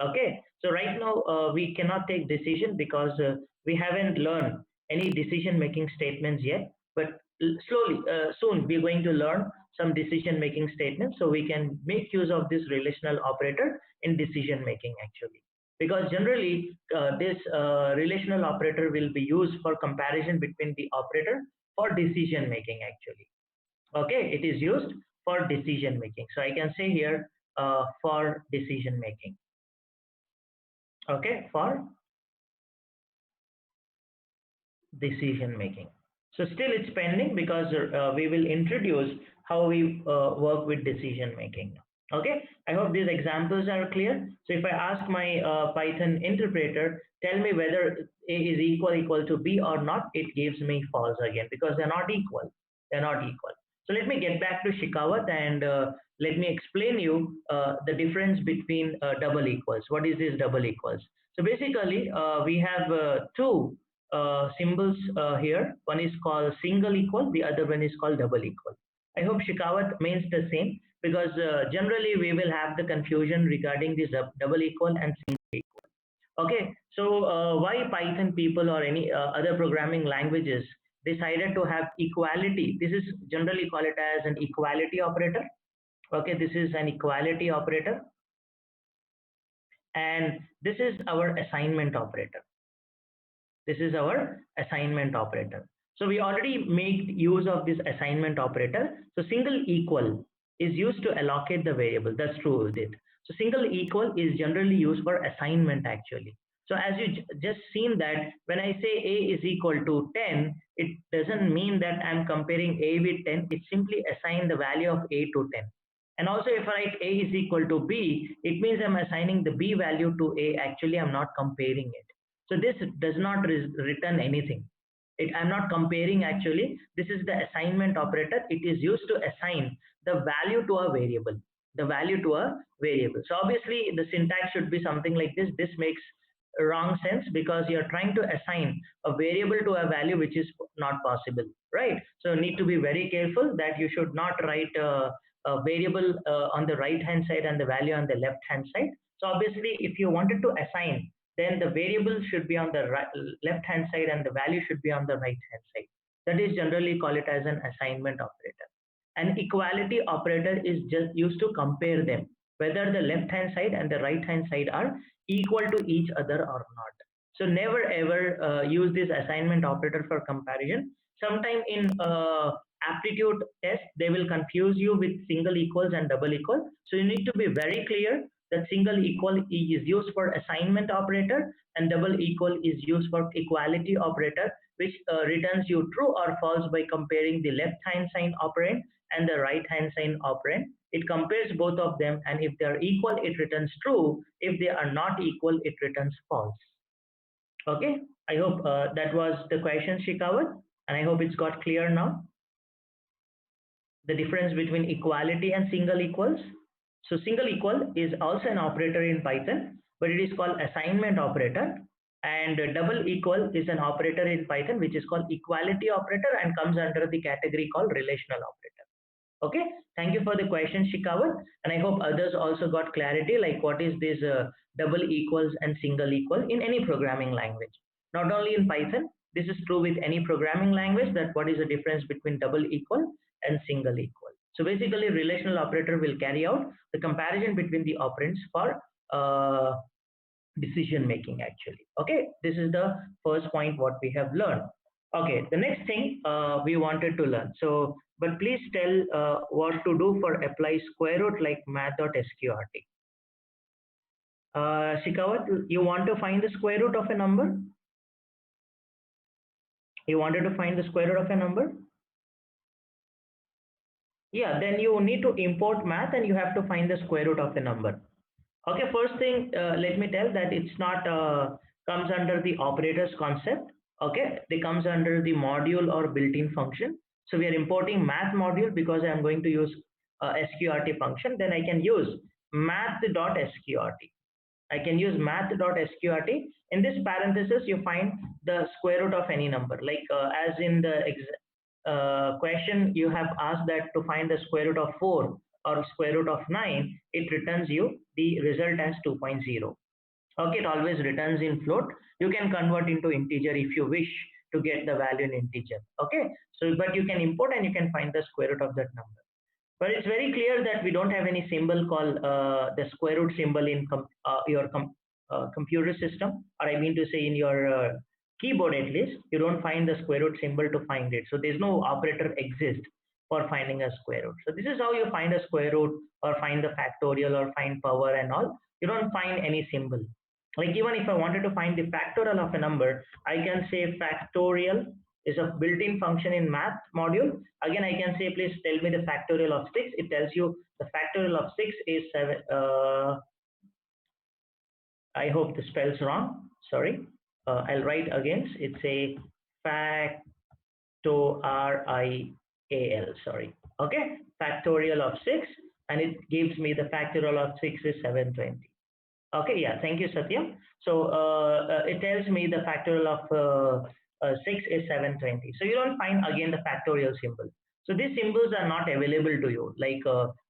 Okay, so right now we cannot take decision because we haven't learned any decision making statements yet. But slowly, soon we're going to learn some decision making statements so we can make use of this relational operator in decision making actually. Because generally, this relational operator will be used for comparison between the operator for decision making actually. Okay, it is used for decision making. So I can say here for decision making. Okay, for decision making. So still it's pending because we will introduce how we work with decision making. Okay, I hope these examples are clear. So if I ask my Python interpreter, tell me whether A is equal to B or not, it gives me false again because they're not equal. They're not equal. So let me get back to Shikawat and let me explain you the difference between double equals. What is this double equals? So basically, we have two symbols here. One is called single equal, the other one is called double equal. I hope Shikawat means the same because generally we will have the confusion regarding this double equal and single equal. Okay, so why Python people or any other programming languages decided to have equality? This is generally called it as an equality operator. Okay, this is an equality operator, and this is our assignment operator. This is our assignment operator. So we already made use of this assignment operator. So single equal is used to allocate the variable. That's true with it. So single equal is generally used for assignment actually. So as you just seen that when I say A is equal to 10, it doesn't mean that I'm comparing A with 10. It simply assign the value of A to 10. And also if I write A is equal to B, it means I'm assigning the B value to A. Actually, I'm not comparing it. So this does not return anything. I'm not comparing actually. This is the assignment operator. It is used to assign the value to a variable. The value to a variable. So obviously the syntax should be something like this. This makes wrong sense because you're trying to assign a variable to a value which is not possible, right? So need to be very careful that you should not write a variable on the right hand side and the value on the left hand side. So obviously if you wanted to assign, then the variable should be on the right, left hand side and the value should be on the right hand side. That is generally called it as an assignment operator. An equality operator is just used to compare them, whether the left hand side and the right hand side are equal to each other or not. So never ever use this assignment operator for comparison. Sometime in aptitude test, they will confuse you with single equals and double equal. So you need to be very clear that single equal is used for assignment operator and double equal is used for equality operator, which returns you true or false by comparing the left hand sign operand and the right hand sign operand. It compares both of them, and if they are equal, it returns true. If they are not equal, it returns false. Okay, I hope that was the question, Shikawat, and I hope it's got clear now. The difference between equality and single equals. So single equal is also an operator in Python, but it is called assignment operator. And double equal is an operator in Python, which is called equality operator and comes under the category called relational operator. Okay, thank you for the question, Shikawat, and I hope others also got clarity like what is this double equals and single equal in any programming language. Not only in Python, this is true with any programming language that what is the difference between double equal and single equal. So basically, relational operator will carry out the comparison between the operands for decision making actually. Okay, this is the first point what we have learned. Okay, the next thing we wanted to learn. So, but please tell what to do for apply square root like math.sqrt. Shikawat, you want to find the square root of a number? You wanted to find the square root of a number? Yeah, then you need to import math and you have to find the square root of a number. Okay, first thing, let me tell that it's not comes under the operators concept. Okay, they comes under the module or built-in function. So we are importing math module because I am going to use sqrt function. Then I can use math.sqrt. I can use math.sqrt. In this parenthesis, you find the square root of any number. Like as in the question, you have asked that to find the square root of 4 or square root of 9, it returns you the result as 2.0. Okay, it always returns in float. You can convert into integer if you wish to get the value in integer. Okay, so but you can import and you can find the square root of that number. But it's very clear that we don't have any symbol called the square root symbol in your computer system, or I mean to say in your keyboard at least, you don't find the square root symbol to find it. So there's no operator exist for finding a square root. So this is how you find a square root or find the factorial or find power and all. You don't find any symbol. Like even if I wanted to find the factorial of a number, I can say factorial is a built-in function in math module. Again, I can say, please tell me the factorial of 6. It tells you the factorial of 6 is 7. I hope the spell's wrong. Sorry. I'll write again. It's a factorial. Sorry. Okay. Factorial of 6. And it gives me the factorial of 6 is 720. Okay, yeah, thank you, Satyam. So it tells me the factorial of 6 is 720. So you don't find again the factorial symbol. So these symbols are not available to you. Like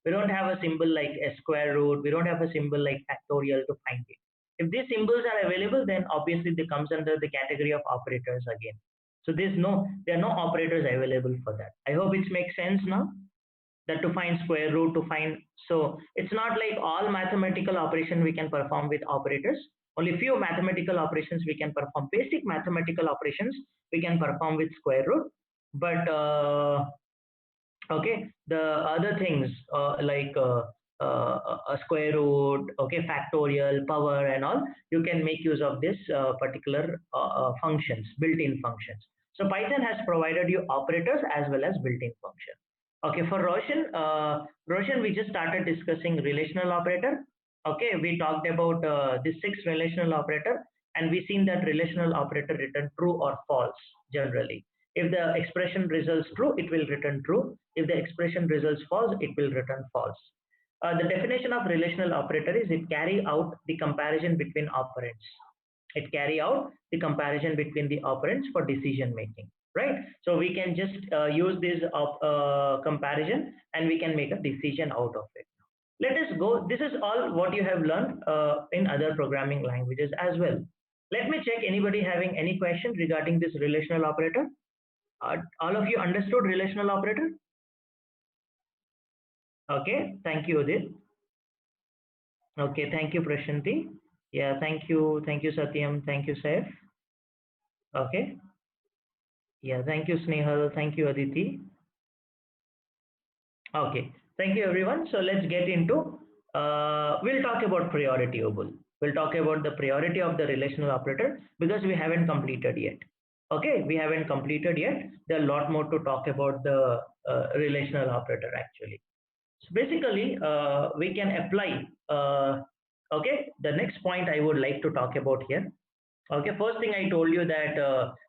we don't have a symbol like a square root. We don't have a symbol like factorial to find it. If these symbols are available, then obviously they comes under the category of operators again. So there are no operators available for that. I hope it makes sense now, that to find square root, to find, so it's not like all mathematical operation we can perform with operators. Only few mathematical operations we can perform, basic mathematical operations we can perform with square root. But okay, the other things a square root, okay, factorial, power and all, you can make use of this particular functions, built-in functions. So Python has provided you operators as well as built-in function. Okay, for Roshan, we just started discussing relational operator. Okay, we talked about the 6 relational operator, and we seen that relational operator return true or false generally. If the expression results true, it will return true. If the expression results false, it will return false. The definition of relational operator is it carry out the comparison between operands. It carry out the comparison between the operands for decision making, right? So we can just use this comparison and we can make a decision out of it. Let us go. This is all what you have learned in other programming languages as well. Let me check anybody having any question regarding this relational operator. All of you understood relational operator? Okay, thank you, Udit. Okay, thank you, Prashanti. Yeah, thank you, Satyam, thank you, Saif. Okay, yeah, thank you, Snehal, thank you, Aditi. Okay, thank you, everyone. So let's get into, we'll talk about priority, Obul. We'll talk about the priority of the relational operator because we haven't completed yet. Okay, we haven't completed yet. There are a lot more to talk about the relational operator actually. So basically, we can apply. Okay, the next point I would like to talk about here. Okay, first thing I told you that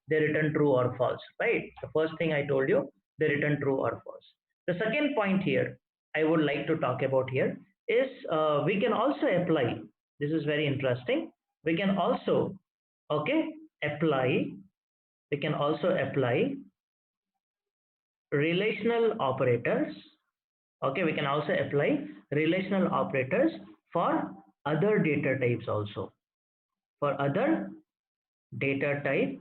they return true or false, right? The first thing I told you, they return true or false. The second point here I would like to talk about here is we can also apply. This is very interesting. We can also, okay, apply. We can also apply relational operators. Okay, we can also apply relational operators for other data types also. For other data type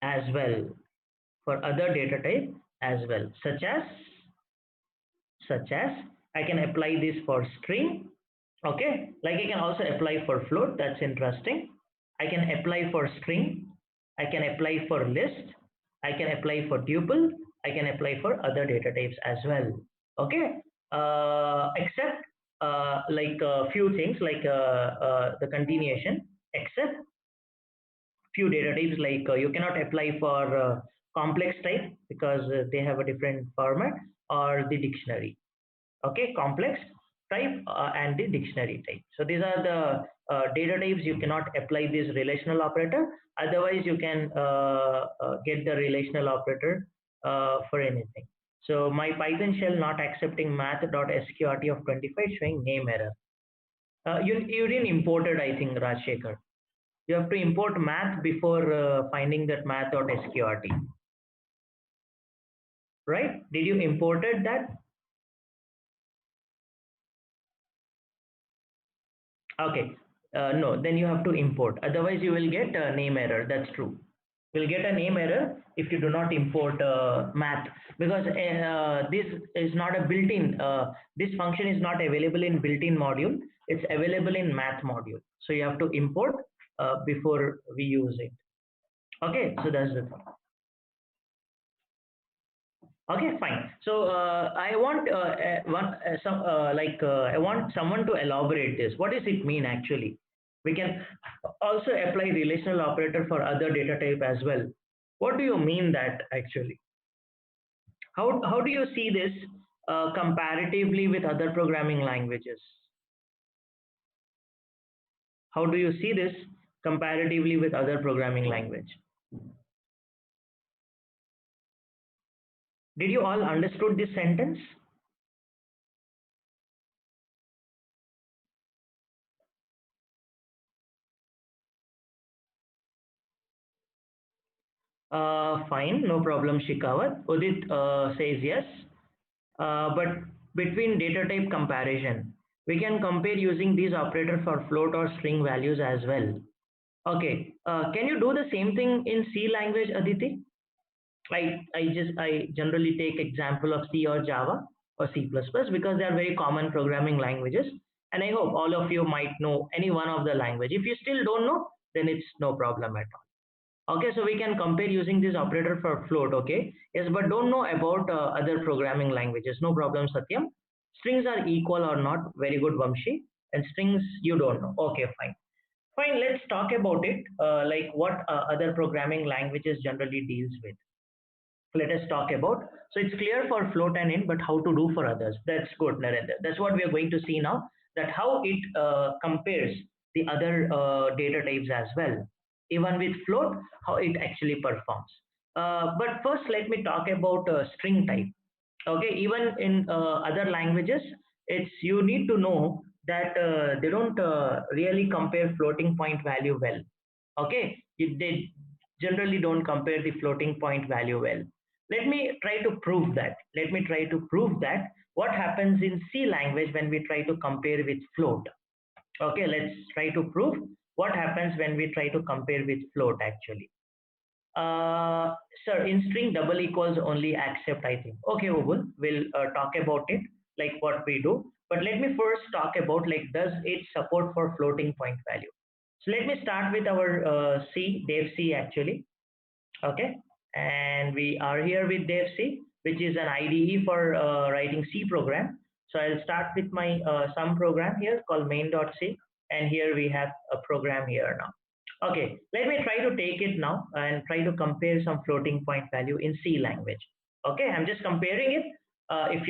as well. For other data type as well, such as I can apply this for string. Okay, like I can also apply for float. That's interesting. I can apply for string. I can apply for list. I can apply for tuple. I can apply for other data types as well. Okay, except like a few things like the continuation, except few data types like you cannot apply for complex type because they have a different format, or the dictionary. Okay, complex type and the dictionary type. So these are the data types you cannot apply this relational operator. Otherwise you can get the relational operator for anything. So my Python shell not accepting math.sqrt of 25 showing name error. You didn't import it, I think, Rajshekhar. You have to import math before finding that math.sqrt. Right? Did you imported that? Okay. No, then you have to import. Otherwise, you will get a name error. That's true. You'll get a name error if you do not import math, because this is not a built-in. This function is not available in built-in module. It's available in math module. So you have to import before we use it. Okay, so that's the thing. Okay, fine. So I want I want someone to elaborate this. What does it mean actually? We can also apply relational operator for other data type as well. What do you mean that actually? How do you see this comparatively with other programming languages? How do you see this comparatively with other programming language? Did you all understood this sentence? Fine, no problem, Shikawat. Udit says yes. But between data type comparison, we can compare using these operator for float or string values as well. Okay, can you do the same thing in C language, Aditi? I generally take example of C or Java or C++ because they are very common programming languages, and I hope all of you might know any one of the language. If you still don't know, then it's no problem at all. Okay, so we can compare using this operator for float. Okay, yes, but don't know about other programming languages. No problem, Satyam. Strings are equal or not. Very good, Vamshi. And strings you don't know. Okay, fine. Fine, let's talk about it. Like what other programming languages generally deals with. Let us talk about. So it's clear for float and int, but how to do for others. That's good, Narendra. That's what we are going to see now, that how it compares the other data types as well. Even with float, how it actually performs. But first, let me talk about string type. Okay, even in other languages, it's you need to know that they don't really compare floating point value well. Okay, they generally don't compare the floating point value well. Let me try to prove that. Let me try to prove that what happens in C language when we try to compare with float. Okay, let's try to prove what happens when we try to compare with float actually. Uh, Sir, in string double equals only accept, I think. Okay, Ubul, we'll talk about it, like what we do. But let me first talk about like, does it support for floating point value? So let me start with our C, dev C actually. Okay, and we are here with dev C, which is an IDE for writing C program. So I'll start with my some program here called main.c, and here we have a program here now. Okay, let me try to take it now and try to compare some floating point value in C language. Okay, I'm just comparing it. If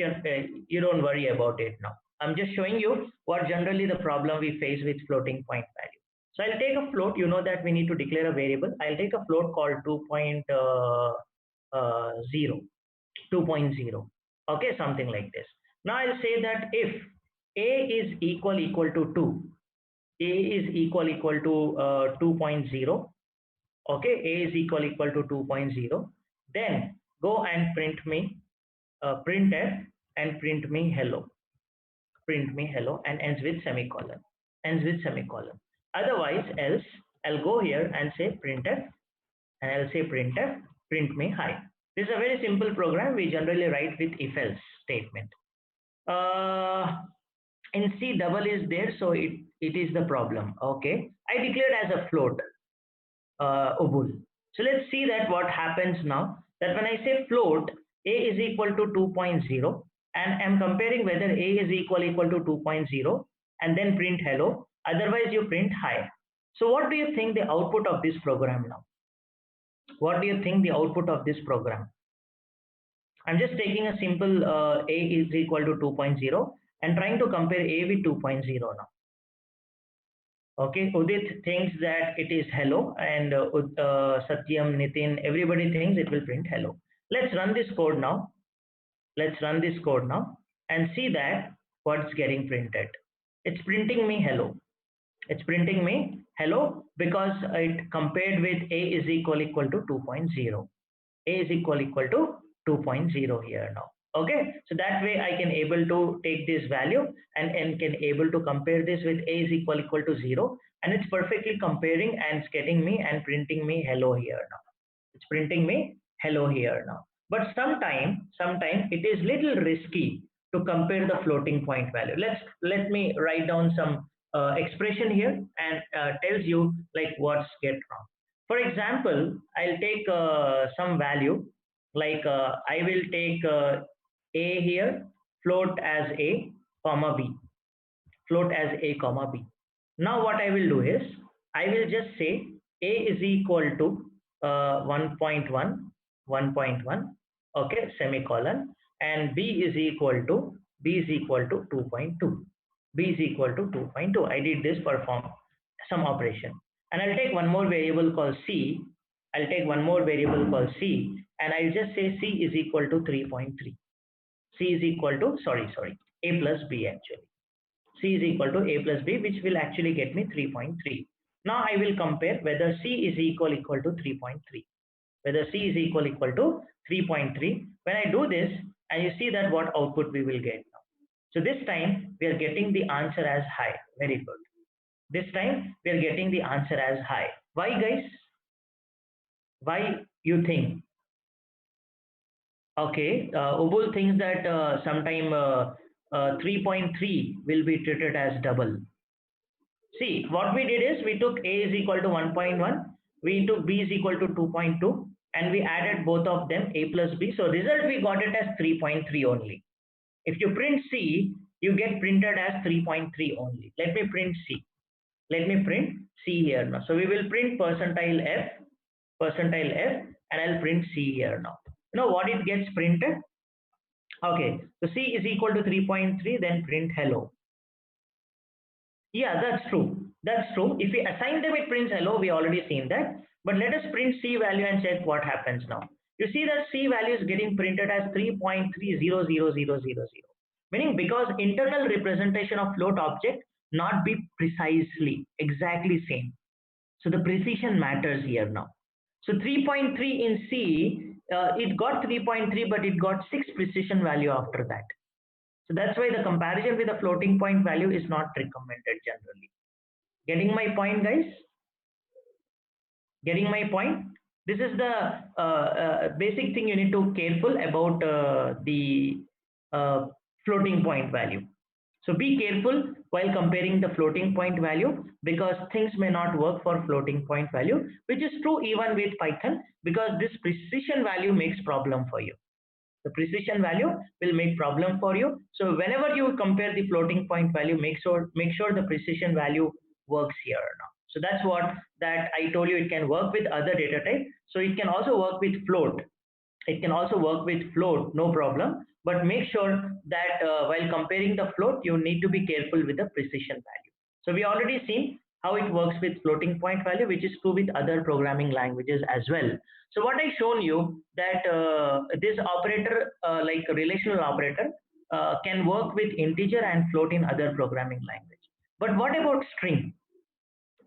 you don't worry about it now. I'm just showing you what generally the problem we face with floating point value. So I'll take a float. You know that we need to declare a variable. I'll take a float called 2.0. Okay, something like this. Now I'll say that if a is equal to 2, a is equal to 2.0. Okay, a is equal to 2.0. Then go and print me printf and print me hello. Print me hello and ends with semicolon. Ends with semicolon. Otherwise, else I'll go here and say printf, and I'll say printf, print me hi. This is a very simple program we generally write with if else statement. Uh, in C double is there, so it is the problem. Okay, I declared as a float, Ubul. So let's see that what happens now. That when I say float, a is equal to 2.0, and I'm comparing whether a is equal to 2.0, and then print hello. Otherwise, you print hi. So what do you think the output of this program now? What do you think the output of this program? I'm just taking a simple a is equal to 2.0 and trying to compare a with 2.0 now. Okay, Udit thinks that it is hello, and Satyam, Nitin, everybody thinks it will print hello. Let's run this code now. Let's run this code now and see that what's getting printed. It's printing me hello. It's printing me hello because it compared with a is equal to 2.0. A is equal to 2.0 here now. Okay, so that way I can able to take this value and can able to compare this with a is equal to 0, and it's perfectly comparing and it's getting me and printing me hello here now. It's printing me hello here now. But sometime it is little risky to compare the floating point value. Let me write down some expression here and tells you like what's get wrong. For example, I'll take some value like I will take a here, float as a comma b, float as a comma b. Now what I will do is I will just say a is equal to 1.1, 1.1, okay, semicolon, and b is equal to 2.2, b is equal to 2.2. I did this perform some operation, and I'll take one more variable called c. I'll take one more variable called c, and I'll just say c is equal to 3.3. C is equal to a plus b actually. C is equal to a plus b, which will actually get me 3.3. Now I will compare whether C is equal to 3.3. Whether C is equal to 3.3. When I do this, and you see that what output we will get now. So this time we are getting the answer as high. Very good. This time we are getting the answer as high. Why, guys? Why you think? Okay, Ubul thinks that sometime 3.3 will be treated as double. See, what we did is we took a is equal to 1.1, we took b is equal to 2.2, and we added both of them, a plus b. So result we got it as 3.3 only. If you print C, you get printed as 3.3 only. Let me print C. Let me print C here now. So we will print percentile F, and I'll print C here now. You know what it gets printed? Okay, so C is equal to 3.3, then print hello. Yeah, that's true. That's true. If we assign them, it prints hello. We already seen that. But let us print C value and check what happens now. You see that C value is getting printed as 3.300000, meaning because internal representation of float object not be precisely exactly same. So the precision matters here now. So 3.3 in C, it got 3.3, but it got 6 precision value after that. So that's why the comparison with the floating point value is not recommended generally. Getting my point, guys? Getting my point? This is the basic thing you need to careful about the floating point value. So be careful while comparing the floating point value, because things may not work for floating point value, which is true even with Python, because this precision value makes problem for you. The precision value will make problem for you. So whenever you compare the floating point value, make sure the precision value works here now. So that's what that I told you. It can work with other data type. So it can also work with float. It can also work with float, no problem. But make sure that while comparing the float, you need to be careful with the precision value. So we already seen how it works with floating point value, which is true with other programming languages as well. So what I shown you that this operator, like a relational operator, can work with integer and float in other programming language. But what about string?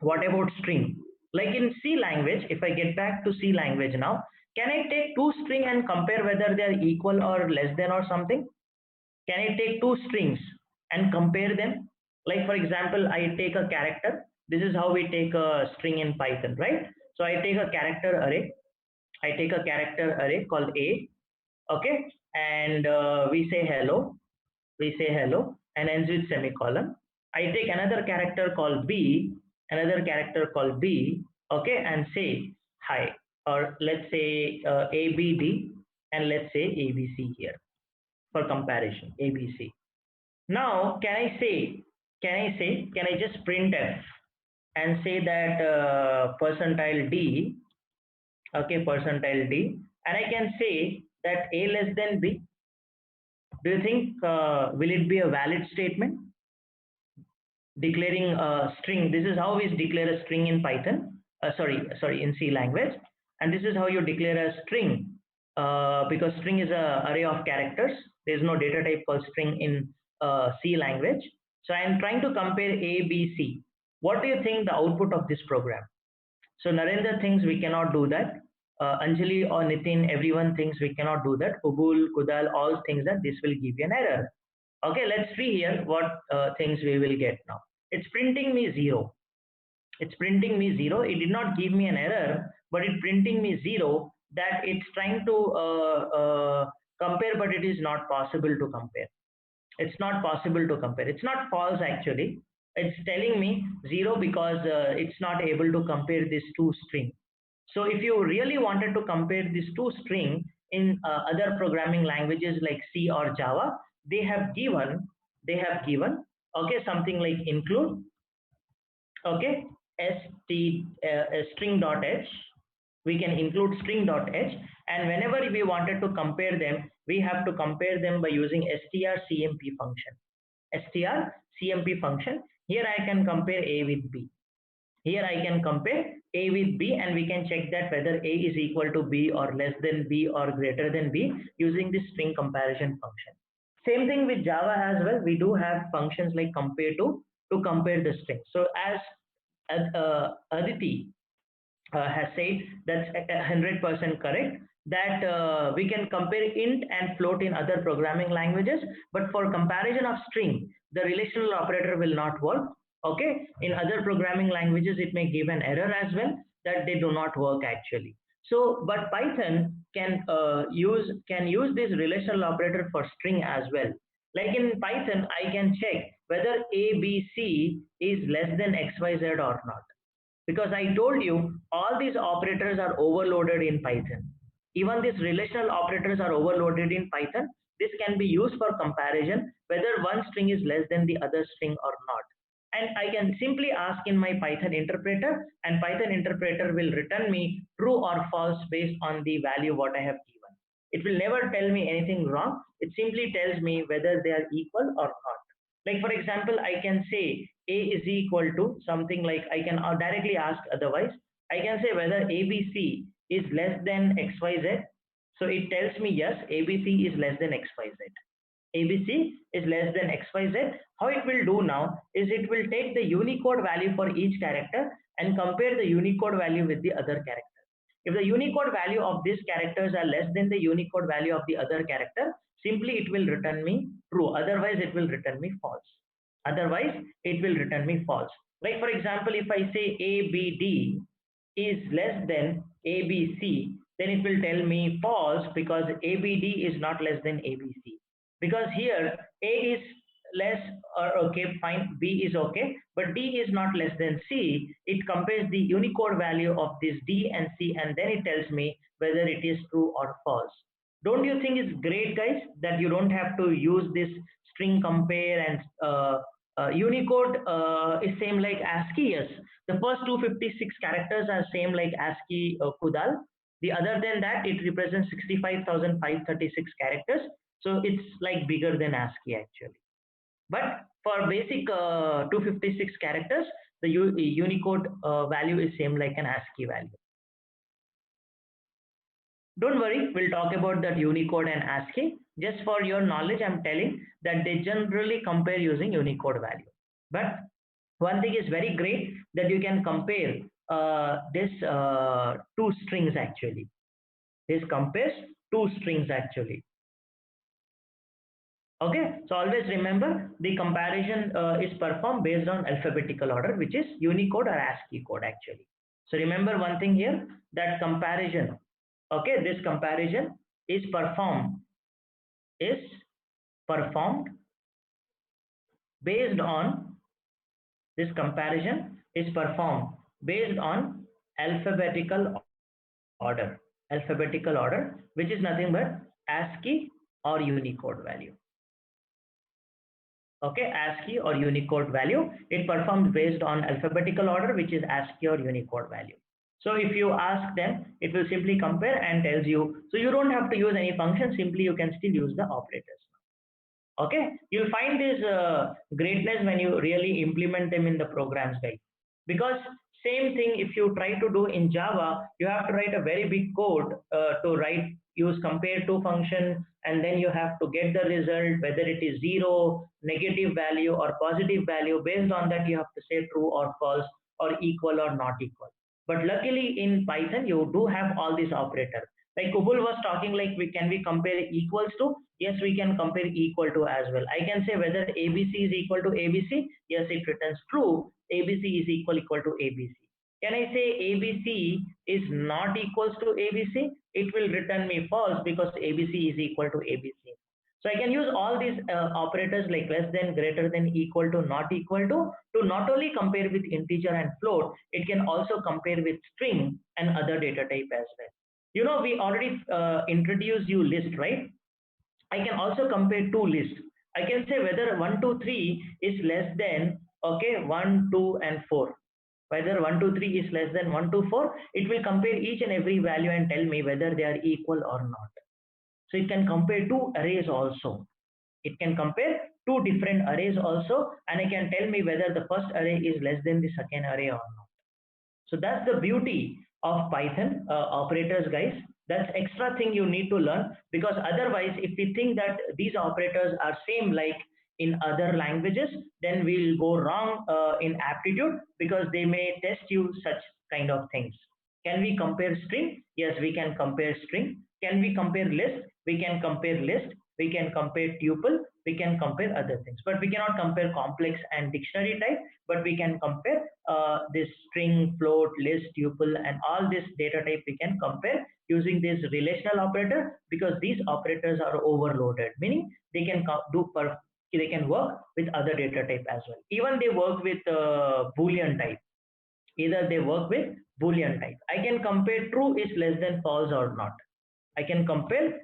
What about string? Like in C language, if I get back to C language now, can I take two string and compare whether they are equal or less than or something? Can I take two strings and compare them? Like for example, I take a character. This is how we take a string in Python, right? So I take a character array. I take a character array called A, okay, and we say hello. We say hello and ends with semicolon. I take another character called B, okay, and say hi, or let's say ABD, and let's say ABC here for comparison, ABC. Now, can I just print F and say that percentile D, okay, percentile D, and I can say that A less than B. Do you think will it be a valid statement? Declaring a string. This is how we declare a string in Python. Sorry, in C language, and this is how you declare a string, because string is a array of characters. There is no data type called string in C language. So I am trying to compare A, B, C. What do you think the output of this program? So Narendra thinks we cannot do that. Anjali or Nitin, everyone thinks we cannot do that. Ubul, Kudal, all things that this will give you an error. Okay, let's see here what things we will get now. It's printing me 0. It's printing me 0. It did not give me an error, but it printing me 0, that it's trying to compare, but it is not possible to compare. It's not possible to compare. It's not false actually. It's telling me 0 because it's not able to compare these two string. So if you really wanted to compare these two string in other programming languages like C or Java, they have given okay, something like include, okay, string.h. We can include string.h, and whenever we wanted to compare them, we have to compare them by using strcmp function. strcmp function. Here I can compare a with b. Here I can compare a with b, and we can check that whether a is equal to b or less than b or greater than b using this string comparison function. Same thing with Java as well. We do have functions like compare to compare the string. So as Aditi has said, that's 100% correct, that we can compare int and float in other programming languages, but for comparison of string, the relational operator will not work. Okay, in other programming languages it may give an error as well, that they do not work actually. So but Python can use this relational operator for string as well. Like in Python, I can check whether ABC is less than XYZ or not, because I told you all these operators are overloaded in Python. Even these relational operators are overloaded in Python. This can be used for comparison whether one string is less than the other string or not. And I can simply ask in my Python interpreter, and Python interpreter will return me true or false based on the value what I have given. It will never tell me anything wrong. It simply tells me whether they are equal or not. Like for example, I can say a is equal to something like, I can directly ask otherwise. I can say whether ABC is less than XYZ. So it tells me yes, ABC is less than XYZ. ABC is less than XYZ. How it will do now is it will take the Unicode value for each character and compare the Unicode value with the other character. If the Unicode value of these characters are less than the Unicode value of the other character, simply it will return me true. Otherwise, it will return me false. Otherwise, it will return me false. Like for example, if I say ABD is less than ABC, then it will tell me false because ABD is not less than ABC. Because here A is less, or okay, fine, B is okay, but D is not less than C. It compares the Unicode value of this D and C, and then it tells me whether it is true or false. Don't you think it's great, guys, that you don't have to use this string compare and Unicode is same like ASCII? Yes, the first 256 characters are same like ASCII Kudal. The other than that, it represents 65,536 characters. So it's like bigger than ASCII actually. But for basic 256 characters, the Unicode value is same like an ASCII value. Don't worry, we'll talk about that Unicode and ASCII. Just for your knowledge, I'm telling that they generally compare using Unicode value. But one thing is very great, that you can compare this two strings actually. This compares two strings actually. Okay, so always remember the comparison is performed based on alphabetical order, which is Unicode or ASCII code actually. So remember one thing here, that comparison, okay, this comparison is performed based on, this comparison is performed based on alphabetical order, which is nothing but ASCII or Unicode value. Okay, ASCII or Unicode value, it performs based on alphabetical order, which is ASCII or Unicode value. So if you ask them, it will simply compare and tells you. So you don't have to use any function, simply you can still use the operators. Okay, you'll find this greatness when you really implement them in the programs, guys. Because same thing, if you try to do in Java, you have to write a very big code to use compare to function, and then you have to get the result, whether it is 0, negative value or positive value. Based on that, you have to say true or false or equal or not equal. But luckily in Python, you do have all these operators. Like Kubul was talking, like can we compare equals to? Yes, we can compare equal to as well. I can say whether ABC is equal to ABC. Yes, it returns true. ABC is equal to ABC. Can I say ABC is not equals to ABC? It will return me false because ABC is equal to ABC. So I can use all these operators like less than, greater than, equal to, not equal to not only compare with integer and float, it can also compare with string and other data type as well. You know, we already introduced you list, right? I can also compare two lists. I can say whether 1, 2, 3 is less than, okay, 1, 2, and 4. Whether 1, 2, 3 is less than 1, 2, 4, it will compare each and every value and tell me whether they are equal or not. So it can compare two arrays also. It can compare two different arrays also, and it can tell me whether the first array is less than the second array or not. So that's the beauty of Python operators, guys. That's extra thing you need to learn, because otherwise, if we think that these operators are same like in other languages, then we'll go wrong in aptitude, because they may test you such kind of things. Can we compare string? Yes, we can compare string. Can we compare list? We can compare list. We can compare tuple. We can compare other things, but we cannot compare complex and dictionary type. But we can compare this string, float, list, tuple, and all this data type we can compare using this relational operator, because these operators are overloaded, meaning they can they can work with other data type as well. Even they work with Boolean type. Either they work with Boolean type. I can compare true is less than false or not. I can compare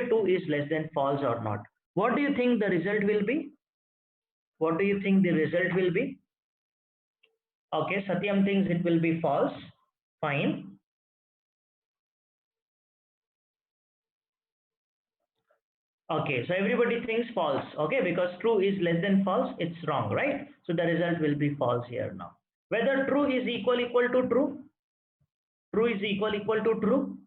true is less than false or not. What do you think the result will be? What do you think the result will be? Okay, Satyam thinks it will be false. Fine. Okay, so everybody thinks false. Okay, because true is less than false, it's wrong, right? So the result will be false here now. Whether true is equal to true, true is equal to true,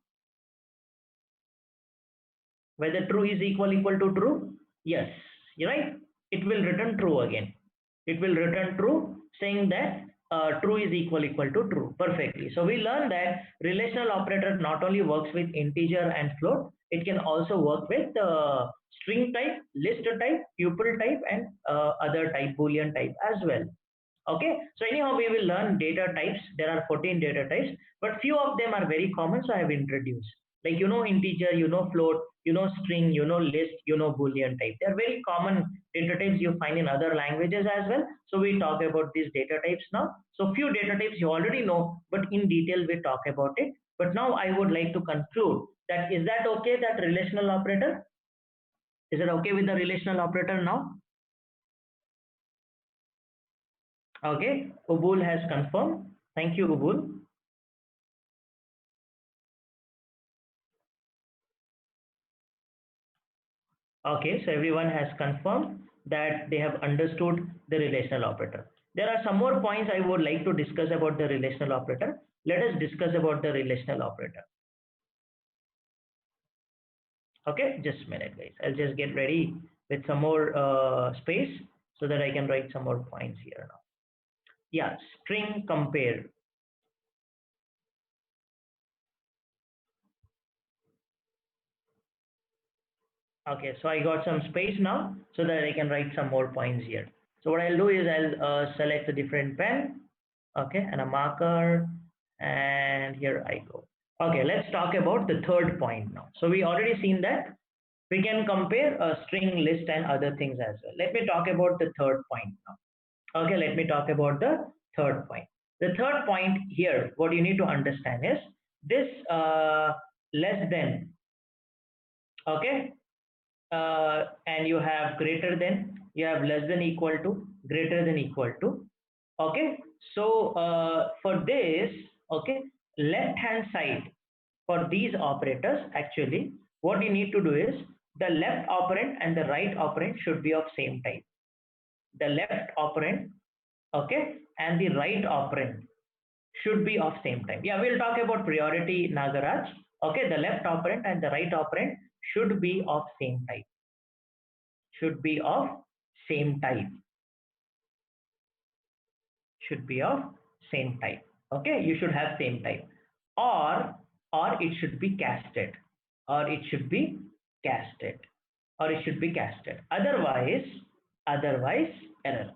whether true is equal to true, yes, you're right. It will return true again. It will return true, saying that true is equal to true. Perfectly. So we learned that relational operator not only works with integer and float, it can also work with string type, list type, tuple type, and other type, Boolean type as well. Okay, so anyhow, we will learn data types. There are 14 data types, but few of them are very common, so I have introduced. Like, you know, integer, you know, float, you know, string, you know, list, you know, Boolean type. They are very common data types you find in other languages as well. So we talk about these data types now. So few data types you already know, but in detail we talk about it. But now I would like to conclude that, is that okay, that relational operator? Is it okay with the relational operator now? Okay, Ubul has confirmed. Thank you, Ubul. Okay, so everyone has confirmed that they have understood the relational operator. There are some more points I would like to discuss about the relational operator. Let us discuss about the relational operator. Okay, just a minute, guys. I'll just get ready with some more space so that I can write some more points here now. Yeah, string compare. Okay, so I got some space now so that I can write some more points here. So what I'll do is I'll select a different pen, okay, and a marker, and here I go. Okay, let's talk about the third point now. So we already seen that we can compare a string, list, and other things as well. Let me talk about the third point now. Okay, let me talk about the third point. The third point here, what you need to understand is this less than, okay, and you have greater than, you have less than, equal to, greater than, equal to. Okay, so for this, okay, left hand side for these operators, actually what you need to do is the left operand and the right operand should be of same type. The left operand, okay, and the right operand should be of same type. Yeah, we'll talk about priority, Nagaraj. Okay, the left operand and the right operand should be of same type, should be of same type, should be of same type. Okay, you should have same type, or it should be casted, or it should be casted, or it should be casted. Otherwise error.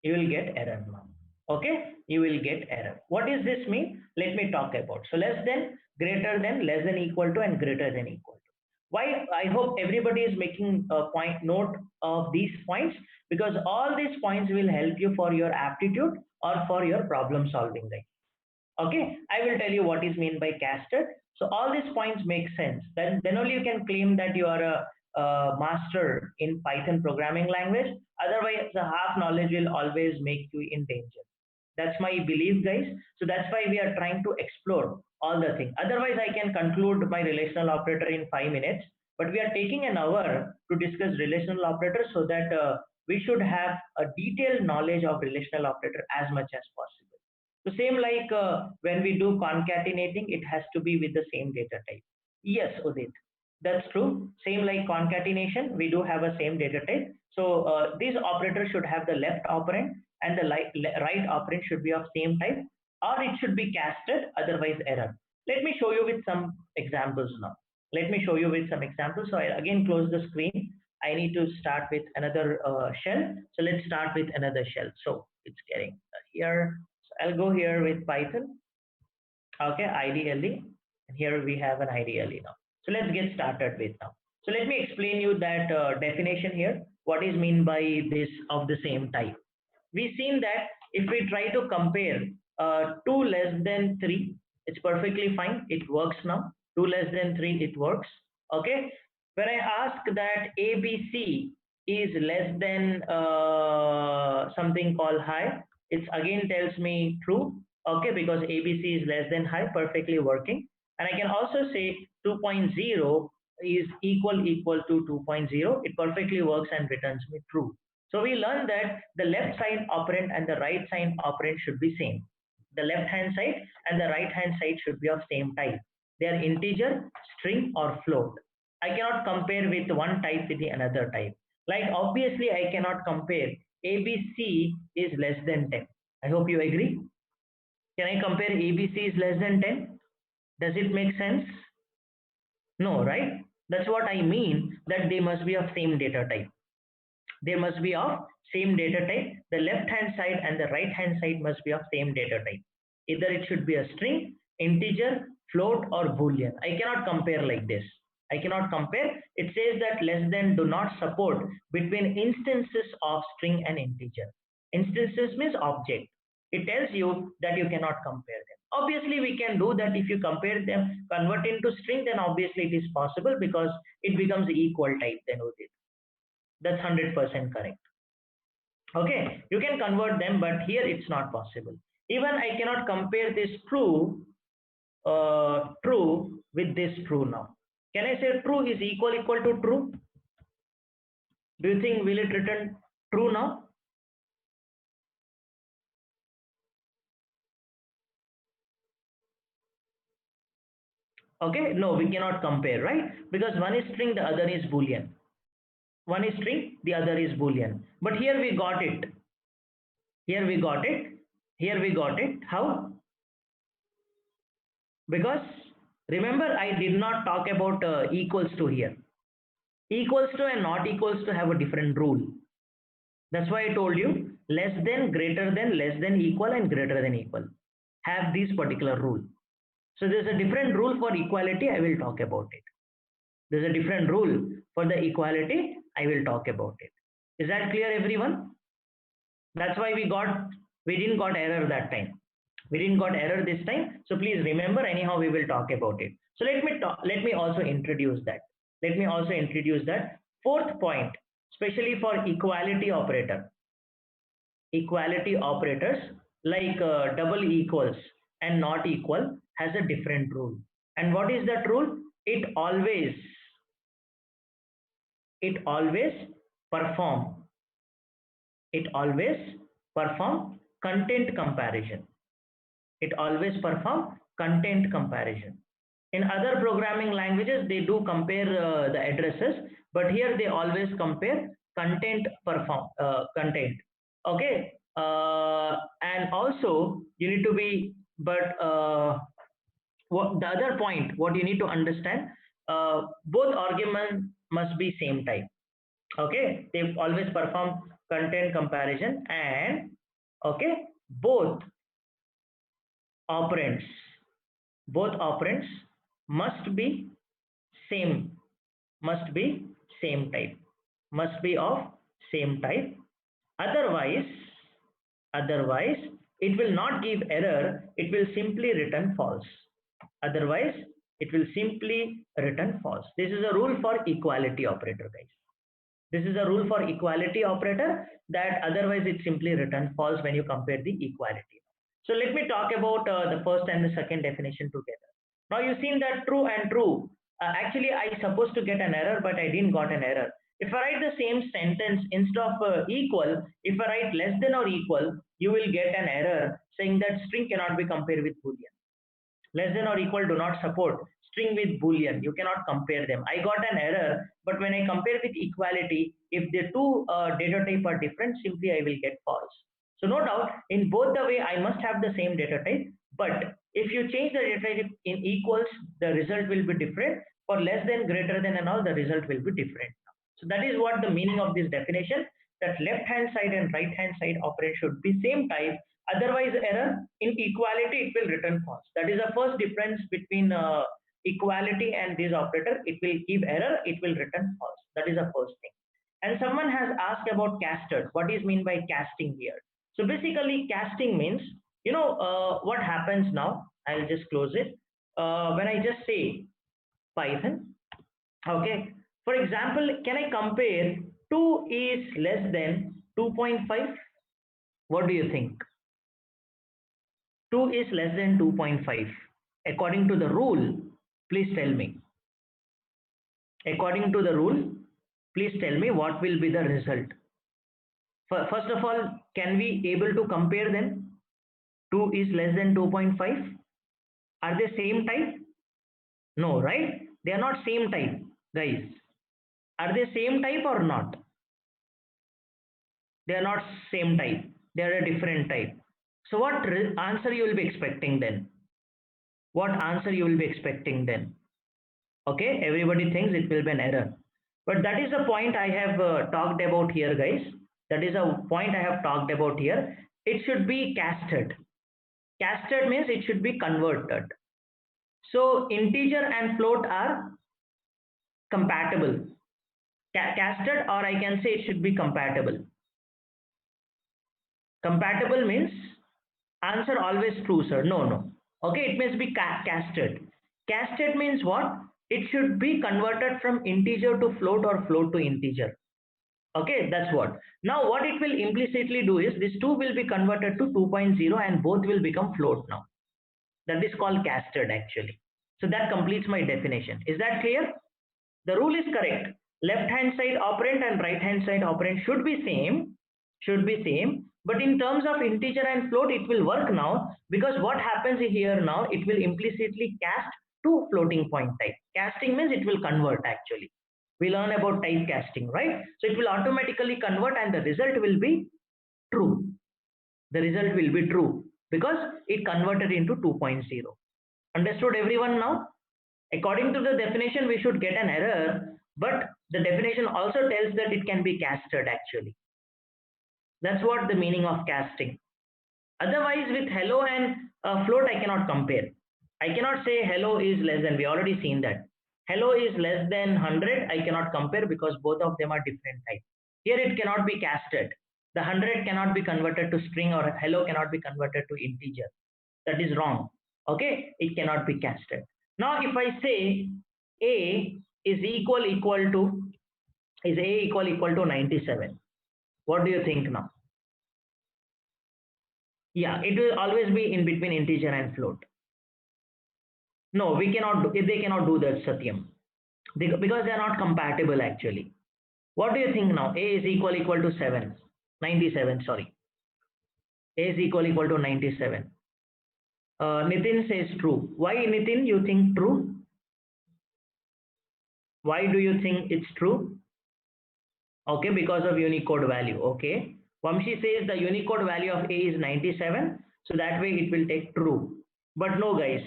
You will get error now. Okay, you will get error. What does this mean? Let me talk about. So less than, greater than, less than equal to, and greater than equal to. Why? I hope everybody is making a point note of these points, because all these points will help you for your aptitude or for your problem solving. Okay, I will tell you what is meant by casted. So all these points make sense. Then only you can claim that you are a master in Python programming language. Otherwise, the half knowledge will always make you in danger. That's my belief, guys. So that's why we are trying to explore all the things. Otherwise, I can conclude my relational operator in 5 minutes. But we are taking an hour to discuss relational operators, so that we should have a detailed knowledge of relational operator as much as possible. So same like when we do concatenating, it has to be with the same data type. Yes, Udit, that's true. Same like concatenation, we do have a same data type. So these operators should have the left operand, and the right operand should be of same type, or it should be casted, otherwise error. Let me show you with some examples now. Let me show you with some examples. So I again close the screen. I need to start with another shell. So let's start with another shell. So it's getting here. So I'll go here with Python. Okay, IDLE. And here we have an IDLE now. So let's get started with now. So let me explain you that definition here. What is mean by this of the same type? We've seen that if we try to compare 2 less than 3, it's perfectly fine. It works now. 2 less than 3, it works. Okay. When I ask that ABC is less than something called high, it again tells me true. Okay, because ABC is less than high, perfectly working. And I can also say 2.0 is equal to 2.0. It perfectly works and returns me true. So we learned that the left side operand and the right side operand should be same. The left hand side and the right hand side should be of same type. They are integer, string, or float. I cannot compare with one type with the another type. Like obviously I cannot compare ABC is less than 10. I hope you agree. Can I compare ABC is less than 10? Does it make sense? No, right? That's what I mean, that they must be of same data type. They must be of same data type. The left hand side and the right hand side must be of same data type. Either it should be a string, integer, float, or boolean. I cannot compare like this. I cannot compare. It says that less than do not support between instances of string and integer. Instances means object. It tells you that you cannot compare them. Obviously we can do that. If you compare them, convert into string, then obviously it is possible, because it becomes equal type then with it. That's 100% correct. Okay, you can convert them, but here it's not possible. Even I cannot compare this true with this true now. Can I say true is equal to true? Do you think will it return true now? Okay, no, we cannot compare, right? Because one is string, the other is boolean. One is string, the other is boolean. But here we got it. Here we got it. Here we got it. How? Because remember, I did not talk about equals to here. Equals to and not equals to have a different rule. That's why I told you less than, greater than, less than, equal, and greater than equal have this particular rule. So there's a different rule for equality. I will talk about it. There's a different rule for the equality. I will talk about it. Is that clear, everyone? That's why we didn't got error that time. We didn't got error this time. So please remember, anyhow, we will talk about it. So let me also introduce that. Let me also introduce that fourth point, especially for equality operator. Equality operators like double equals and not equal has a different rule. And what is that rule? It always perform it always perform content comparison. It always perform content comparison. In other programming languages, they do compare the addresses, but here they always compare content. Okay, and also you need to be but what the other point, what you need to understand, both arguments must be same type. Okay, they always perform content comparison, and okay, both operands both operands must be same must be same type, must be of same type. Otherwise otherwise it will not give error, it will simply return false. Otherwise it will simply return false. This is a rule for equality operator, guys. This is a rule for equality operator, that otherwise it simply return false when you compare the equality. So let me talk about the first and the second definition together. Now you've seen that true and true. Actually, I supposed to get an error, but I didn't got an error. If I write the same sentence instead of equal, if I write less than or equal, you will get an error saying that string cannot be compared with boolean. Less than or equal do not support string with boolean, you cannot compare them. I got an error, but when I compare with equality, if the two data type are different, simply I will get false. So no doubt in both the way I must have the same data type, but if you change the data type in equals, the result will be different. For less than, greater than and all, the result will be different. So that is what the meaning of this definition, that left hand side and right hand side operand should be same type. Otherwise error. In equality it will return false. That is the first difference between equality and this operator. It will give error, it will return false. That is the first thing. And someone has asked about casted. What is mean by casting here? So basically casting means, what happens now. I'll just close it. When I just say Python, okay, for example, can I compare 2 is less than 2.5? What do you think? 2 is less than 2.5. According to the rule, please tell me. According to the rule, please tell me what will be the result. First of all, can we able to compare them? 2 is less than 2.5. Are they same type? No, right? They are not same type, guys. Are they same type or not? They are not same type. They are a different type. So what answer you will be expecting then? What answer you will be expecting then? Okay, everybody thinks it will be an error. But that is the point I have talked about here, guys. That is a point I have talked about here. It should be casted. Casted means it should be converted. So integer and float are compatible. Casted, or I can say it should be compatible. Compatible means answer always true, sir. No, no. Okay, it must be casted. Casted means what? It should be converted from integer to float or float to integer. Okay, that's what. Now what it will implicitly do is this 2 will be converted to 2.0 and both will become float now. That is called casted actually. So that completes my definition. Is that clear? The rule is correct. Left hand side operand and right hand side operand should be same, but in terms of integer and float it will work now, because what happens here now, it will implicitly cast to floating point type. Casting means it will convert actually. We learn about type casting, right? So it will automatically convert and the result will be true. The result will be true because it converted into 2.0. Understood everyone now? According to the definition we should get an error, but the definition also tells that it can be casted actually. That's what the meaning of casting. Otherwise with hello and float I cannot compare. I cannot say hello is less than, we already seen that. Hello is less than 100, I cannot compare because both of them are different type. Here it cannot be casted. The 100 cannot be converted to string, or hello cannot be converted to integer. That is wrong. Okay, it cannot be casted. Now if I say a is equal to 97, what do you think now? Yeah, it will always be in between integer and float. No, we cannot do, they cannot do that, Satyam, because they are not compatible actually. What do you think now? A is equal to 97, sorry. A is equal to 97. Nitin says true. Why, Nitin, you think true? Why do you think it's true? Okay, because of Unicode value. Okay. Vamshi says the Unicode value of A is 97. So that way it will take true. But no, guys.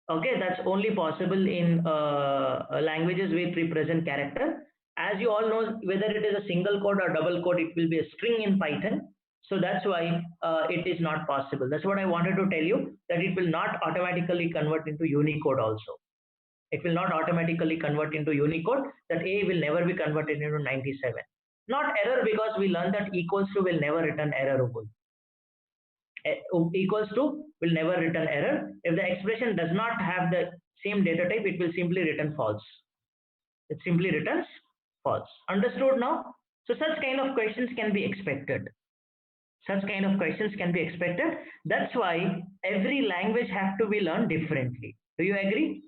Okay, that's only possible in languages which represent character. As you all know, whether it is a single quote or double quote, it will be a string in Python. So that's why it is not possible. That's what I wanted to tell you, that it will not automatically convert into Unicode also. It will not automatically convert into Unicode. That A will never be converted into 97. Not error, because we learned that equals to will never return error. Equals to will never return error. If the expression does not have the same data type, it will simply return false. It simply returns false. Understood now? So such kind of questions can be expected. Such kind of questions can be expected. That's why every language have to be learned differently. Do you agree?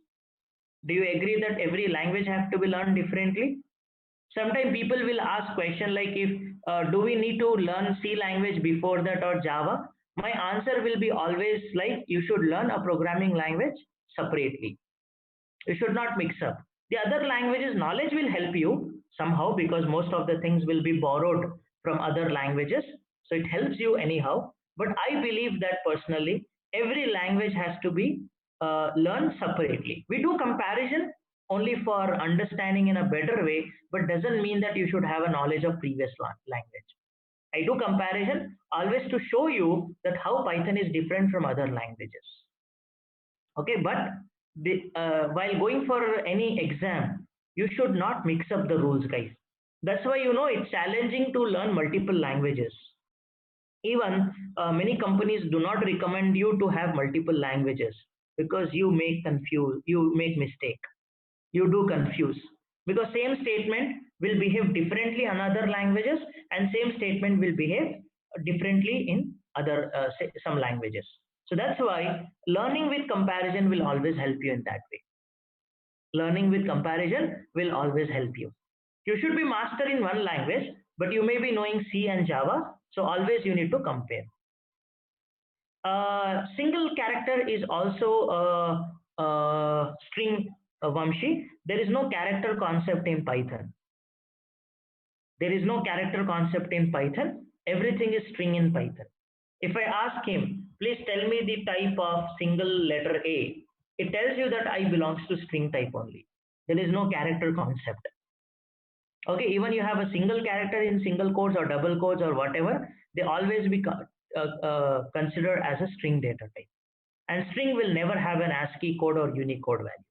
Do you agree that every language have to be learned differently? Sometimes people will ask question like, if do we need to learn C language before that or Java? My answer will be always like, you should learn a programming language separately. You should not mix up. The other languages knowledge will help you somehow, because most of the things will be borrowed from other languages. So it helps you anyhow. But I believe that personally, every language has to be learned separately. We do comparison only for understanding in a better way, but doesn't mean that you should have a knowledge of previous language. I do comparison always to show you that how Python is different from other languages. Okay, but while going for any exam, you should not mix up the rules, guys. That's why it's challenging to learn multiple languages. Even many companies do not recommend you to have multiple languages, because you make mistake, you do confuse, because same statement will behave differently in other languages, and same statement will behave differently in other some languages. So that's why learning with comparison will always help you in that way. Learning with comparison will always help you. You should be master in one language, but you may be knowing C and Java, so always you need to compare. Single character is also a string, Vamshi. There is no character concept in Python. There is no character concept in Python. Everything is string in Python. If I ask him, please tell me the type of single letter A, it tells you that I belongs to string type only. There is no character concept. Okay, even you have a single character in single quotes or double quotes or whatever, they always be considered as a string data type. And string will never have an ASCII code or Unicode value.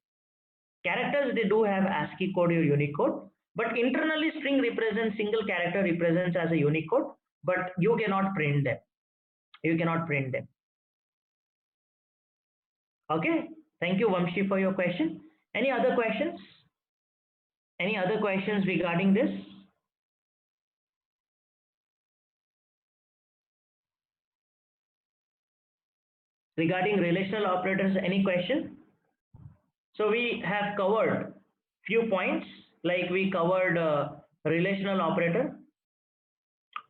Characters, they do have ASCII code or Unicode, but internally string represents, single character represents as a Unicode, but you cannot print them. You cannot print them. Okay, thank you, Vamshi, for your question. Any other questions? Any other questions regarding this? Regarding relational operators, any question? So we have covered few points, like we covered relational operator.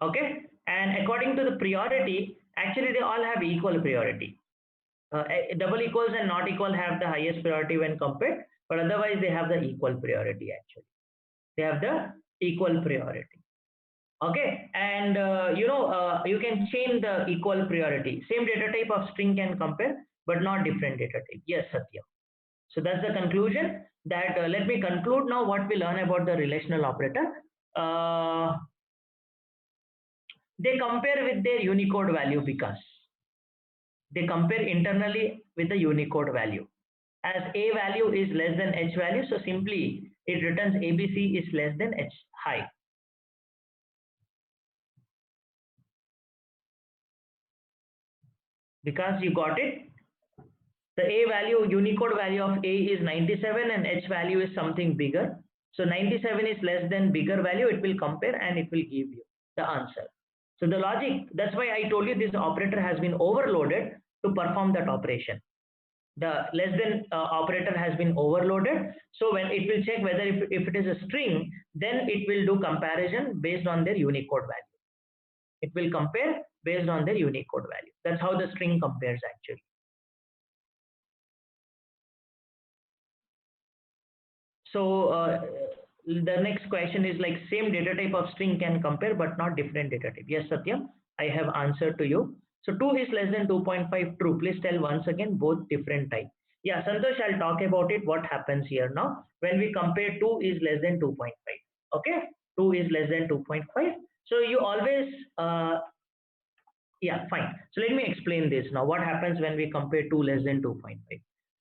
Okay, and according to the priority, actually they all have equal priority. Double equals and not equal have the highest priority when compared, but otherwise they have the equal priority. Actually, they have the equal priority. Okay, and you can change the equal priority. Same data type of string can compare, but not different data type. Yes, Satya. So that's the conclusion. That let me conclude now what we learn about the relational operator. They compare with their Unicode value, because they compare internally with the Unicode value. As A value is less than H value, so simply it returns ABC is less than H high. Because you got it, the A value, Unicode value of A is 97 and H value is something bigger. So 97 is less than bigger value, it will compare and it will give you the answer. So the logic, that's why I told you this operator has been overloaded to perform that operation. The less than operator has been overloaded. So when it will check whether if it is a string, then it will do comparison based on their Unicode value. It will compare based on their Unicode value. That's how the string compares actually. So the next question is like, same data type of string can compare but not different data type. Yes, Satyam, I have answered to you. So 2 is less than 2.5, true. Please tell once again, both different type. Yeah, Santosh, I'll talk about it. What happens here now when we compare 2 is less than 2.5. Okay, 2 is less than 2.5. So you always, yeah, fine. So let me explain this now. What happens when we compare 2 less than 2.5?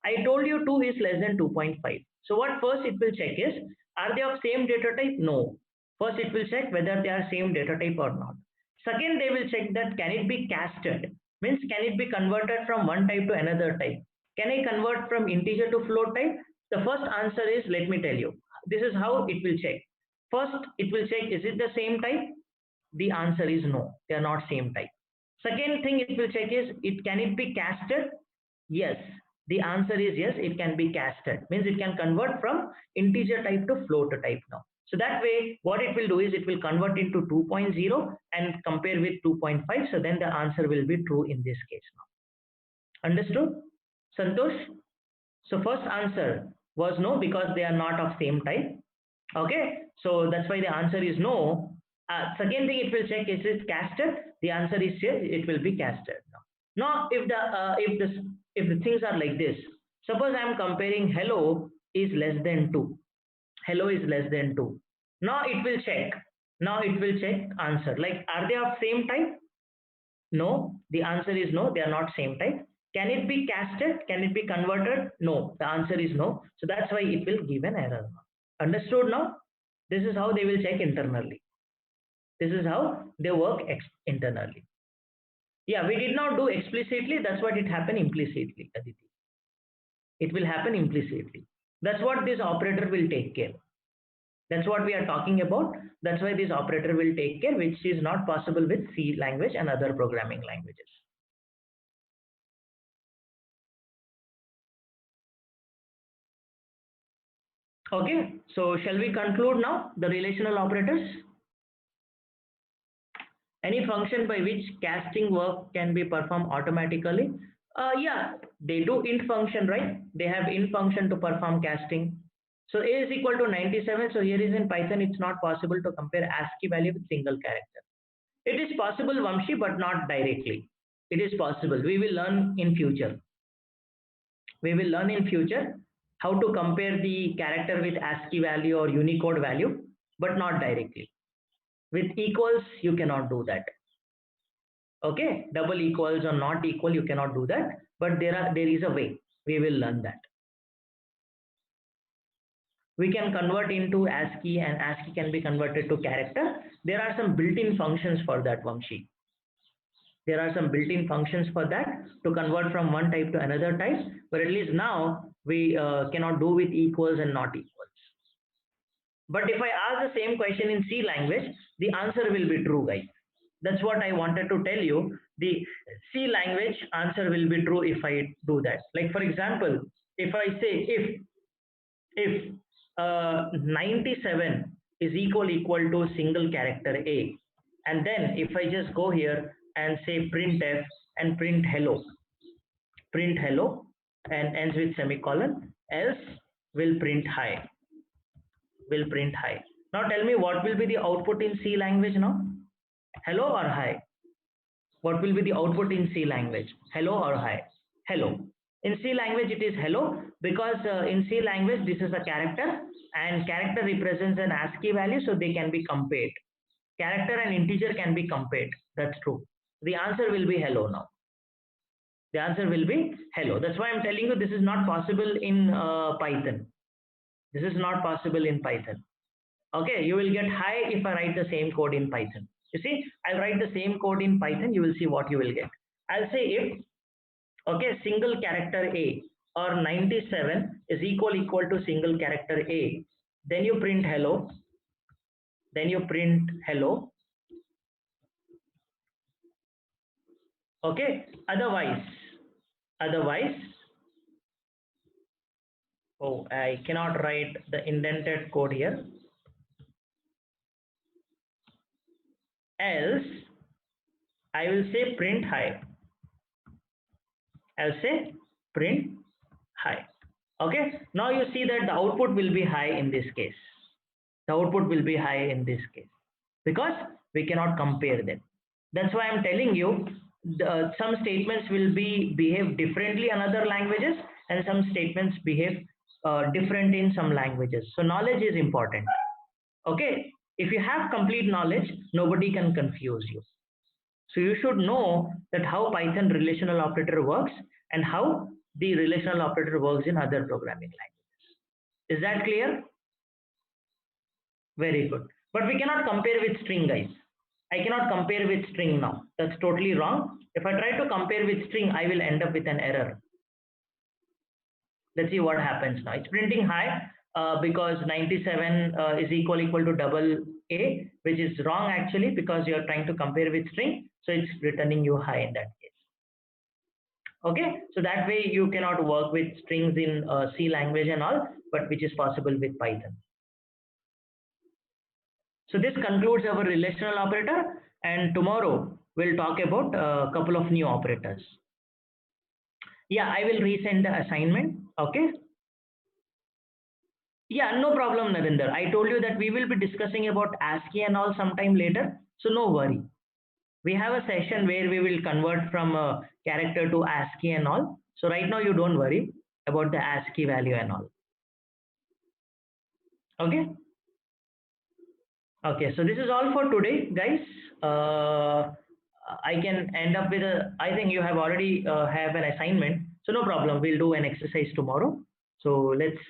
I told you 2 is less than 2.5. So what first it will check is, are they of same data type? No. First it will check whether they are same data type or not. Second, they will check that can it be casted? Means can it be converted from one type to another type? Can I convert from integer to float type? The first answer is, let me tell you. This is how it will check. First, it will check, is it the same type? The answer is no, they are not same type. Second thing it will check is, can it be casted? Yes, the answer is yes, it can be casted. Means it can convert from integer type to float type now. So that way, what it will do is it will convert into 2.0 and compare with 2.5. So then the answer will be true in this case now. Understood, Santosh? So first answer was no because they are not of same type. Okay, so that's why the answer is no. Second thing it will check, is it casted? The answer is yes, it will be casted. Now if the things are like this, suppose I am comparing hello is less than 2. Hello is less than 2. Now it will check. Now it will check answer. Like, are they of same type? No. The answer is no, they are not same type. Can it be casted? Can it be converted? No. The answer is no. So that's why it will give an error. Understood now? This is how they will check internally. This is how they work internally. Yeah, we did not do explicitly. That's what it happened implicitly, Aditi. It will happen implicitly. That's what this operator will take care. That's what we are talking about. That's why this operator will take care, which is not possible with C language and other programming languages. Okay, so shall we conclude now the relational operators? Any function by which casting work can be performed automatically? Yeah, they do int function, right? They have int function to perform casting. So a is equal to 97. So here is in Python, it's not possible to compare ASCII value with single character. It is possible, Vamshi, but not directly. It is possible. We will learn in future. We will learn in future how to compare the character with ASCII value or Unicode value, but not directly. With equals, you cannot do that. Okay, double equals or not equal, you cannot do that, but there is a way. We will learn that. We can convert into ASCII and ASCII can be converted to character. There are some built-in functions for that, Vamshi. There are some built-in functions for that to convert from one type to another type, but at least now we cannot do with equals and not equals. But if I ask the same question in C language, the answer will be true, guys. That's what I wanted to tell you. The C language answer will be true if I do that. Like for example, if I say if 97 is equal to single character A, and then if I just go here and say printf and print hello and ends with semicolon, else will print hi. Now tell me, what will be the output in C language now? Hello or hi? What will be the output in C language? Hello or hi? Hello. In C language it is hello, because in C language this is a character and character represents an ASCII value, so they can be compared. Character and integer can be compared. That's true. The answer will be hello now. The answer will be hello. That's why I'm telling you this is not possible in Python. This is not possible in Python. Okay, you will get hi if I write the same code in Python. You see, I'll write the same code in Python, you will see what you will get. I'll say if, okay, single character A or 97 is equal to single character A, then you print hello, okay, otherwise, oh, I cannot write the indented code here, else I will say print hi. I'll say print hi. Okay, now you see that the output will be high in this case. The output will be high in this case because we cannot compare them. That's why I'm telling you some statements will behave differently in other languages, and some statements behave different in some languages. So knowledge is important. Okay, if you have complete knowledge, nobody can confuse you. So you should know that how Python relational operator works and how the relational operator works in other programming languages. Is that clear? Very good. But we cannot compare with string, guys. I cannot compare with string now. That's totally wrong. If I try to compare with string, I will end up with an error. Let's see what happens now. It's printing high because 97 is equal to double A, which is wrong actually because you are trying to compare with string. So it's returning you high in that case. Okay, so that way you cannot work with strings in C language and all, but which is possible with Python. So this concludes our relational operator, and tomorrow we'll talk about a couple of new operators. Yeah, I will resend the assignment. Okay. Yeah, no problem, Narinder. I told you that we will be discussing about ASCII and all sometime later. So no worry. We have a session where we will convert from a character to ASCII and all. So right now you don't worry about the ASCII value and all. Okay. Okay, so this is all for today, guys. I can end up with I think you have already have an assignment, so no problem. We'll do an exercise tomorrow. So let's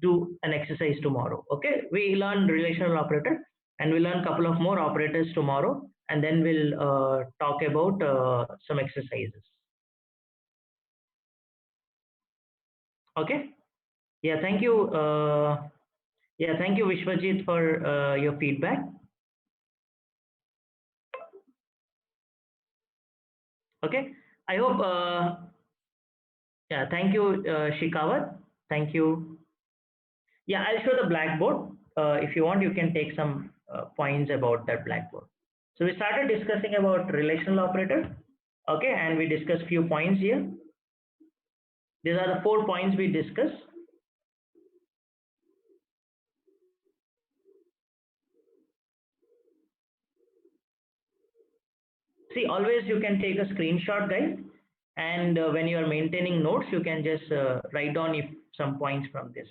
do an exercise tomorrow. Okay, we learn relational operator, and we'll learn a couple of more operators tomorrow, and then we'll talk about some exercises. Okay. Yeah, thank you. Yeah, thank you, Vishwajit, for your feedback. Okay, I hope. Yeah, thank you, Shikawat. Thank you. Yeah, I'll show the blackboard. If you want, you can take some points about that blackboard. So we started discussing about relational operator. Okay, and we discussed few points here. These are the 4 points we discussed. See, always you can take a screenshot, guys. And when you are maintaining notes, you can just write down if some points from this.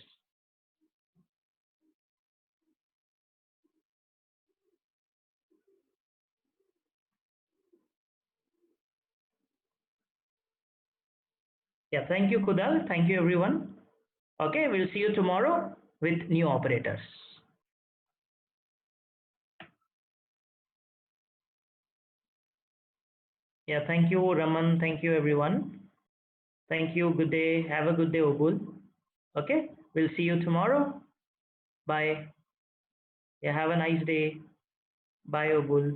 Yeah, thank you, Kudal. Thank you, everyone. Okay, we'll see you tomorrow with new operators. Yeah, thank you, Raman. Thank you, everyone. Thank you. Good day. Have a good day, Obul. Okay, we'll see you tomorrow. Bye. Yeah, have a nice day. Bye, Obul.